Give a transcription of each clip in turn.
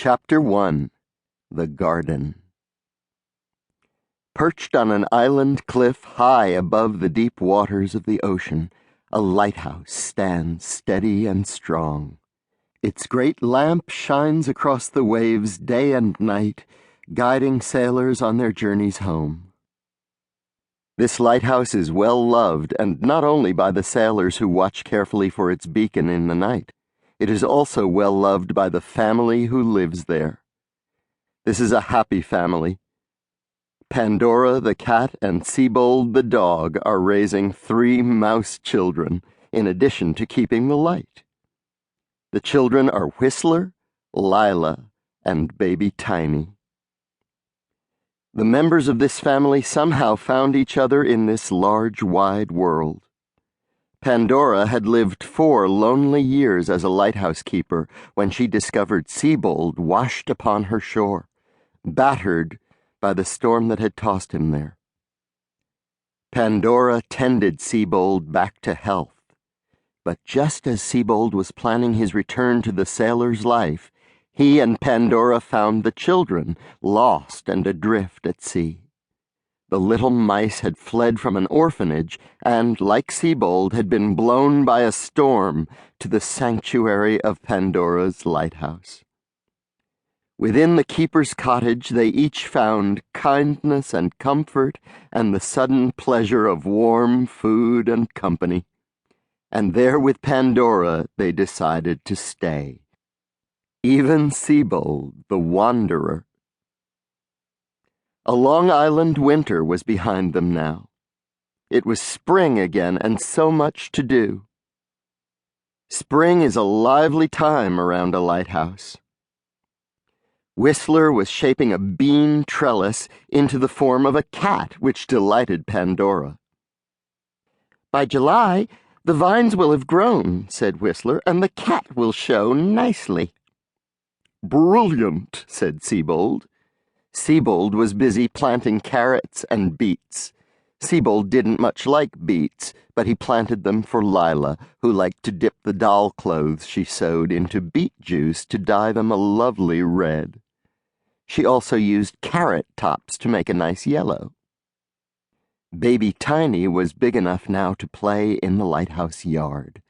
Chapter 1. The Garden. Perched on an island cliff high above the deep waters of the ocean, a lighthouse stands steady and strong. Its great lamp shines across the waves day and night, guiding sailors on their journeys home. This lighthouse is well loved, and not only by the sailors who watch carefully for its beacon in the night. It is also well loved by the family who lives there. This is a happy family. Pandora the cat and Siebold the dog are raising 3 mouse children, in addition to keeping the light. The children are Whistler, Lila, and baby Tiny. The members of this family somehow found each other in this large, wide world. Pandora had lived 4 lonely years as a lighthouse keeper when she discovered Siebold washed upon her shore, battered by the storm that had tossed him there. Pandora tended Siebold back to health, but just as Siebold was planning his return to the sailor's life, he and Pandora found the children lost and adrift at sea. The little mice had fled from an orphanage and, like Siebold, had been blown by a storm to the sanctuary of Pandora's lighthouse. Within the keeper's cottage they each found kindness and comfort and the sudden pleasure of warm food and company. And there with Pandora they decided to stay. Even Siebold, the wanderer. A Long Island winter was behind them now. It was spring again, and so much to do. Spring is a lively time around a lighthouse. Whistler was shaping a bean trellis into the form of a cat, which delighted Pandora. "By July, the vines will have grown," said Whistler, "and the cat will show nicely." "Brilliant," said Siebold. Siebold was busy planting carrots and beets. Siebold didn't much like beets, but he planted them for Lila, who liked to dip the doll clothes she sewed into beet juice to dye them a lovely red. She also used carrot tops to make a nice yellow. Baby Tiny was big enough now to play in the lighthouse yard.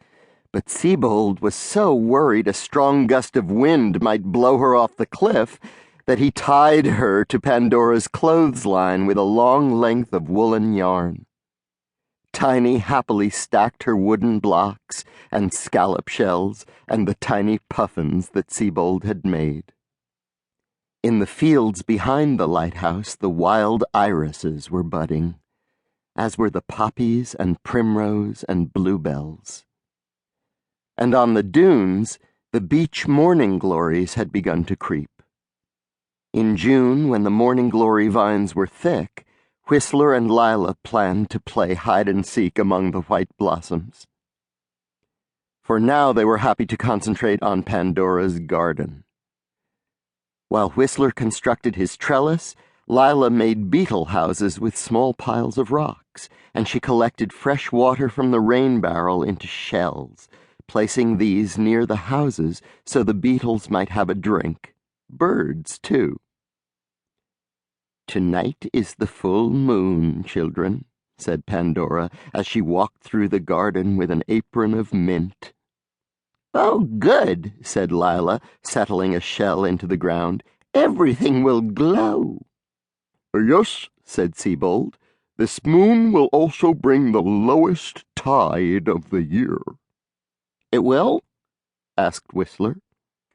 But Siebold was so worried a strong gust of wind might blow her off the cliff that he tied her to Pandora's clothesline with a long length of woolen yarn. Tiny happily stacked her wooden blocks and scallop shells and the tiny puffins that Siebold had made. In the fields behind the lighthouse, the wild irises were budding, as were the poppies and primrose and bluebells. And on the dunes, the beach morning glories had begun to creep. In June, when the morning glory vines were thick, Whistler and Lila planned to play hide-and-seek among the white blossoms. For now they were happy to concentrate on Pandora's garden. While Whistler constructed his trellis, Lila made beetle houses with small piles of rocks, and she collected fresh water from the rain barrel into shells, placing these near the houses so the beetles might have a drink. Birds, too. "Tonight is the full moon, children," said Pandora as she walked through the garden with an apron of mint. "Oh, good," said Lila, settling a shell into the ground. "Everything will glow." "Yes," said Siebold. "This moon will also bring the lowest tide of the year." "It will?" asked Whistler.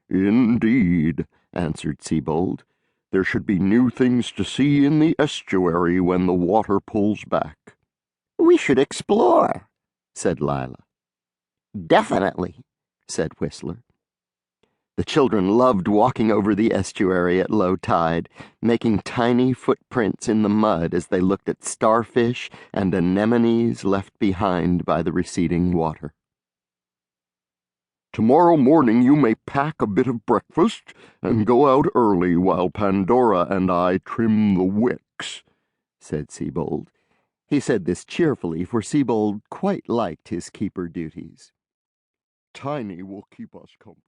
"Indeed," answered Siebold. "There should be new things to see in the estuary when the water pulls back." "We should explore," said Lila. "Definitely," said Whistler. The children loved walking over the estuary at low tide, making tiny footprints in the mud as they looked at starfish and anemones left behind by the receding water. "Tomorrow morning you may pack a bit of breakfast and go out early while Pandora and I trim the wicks," said Siebold. He said this cheerfully, for Siebold quite liked his keeper duties. "Tiny will keep us company."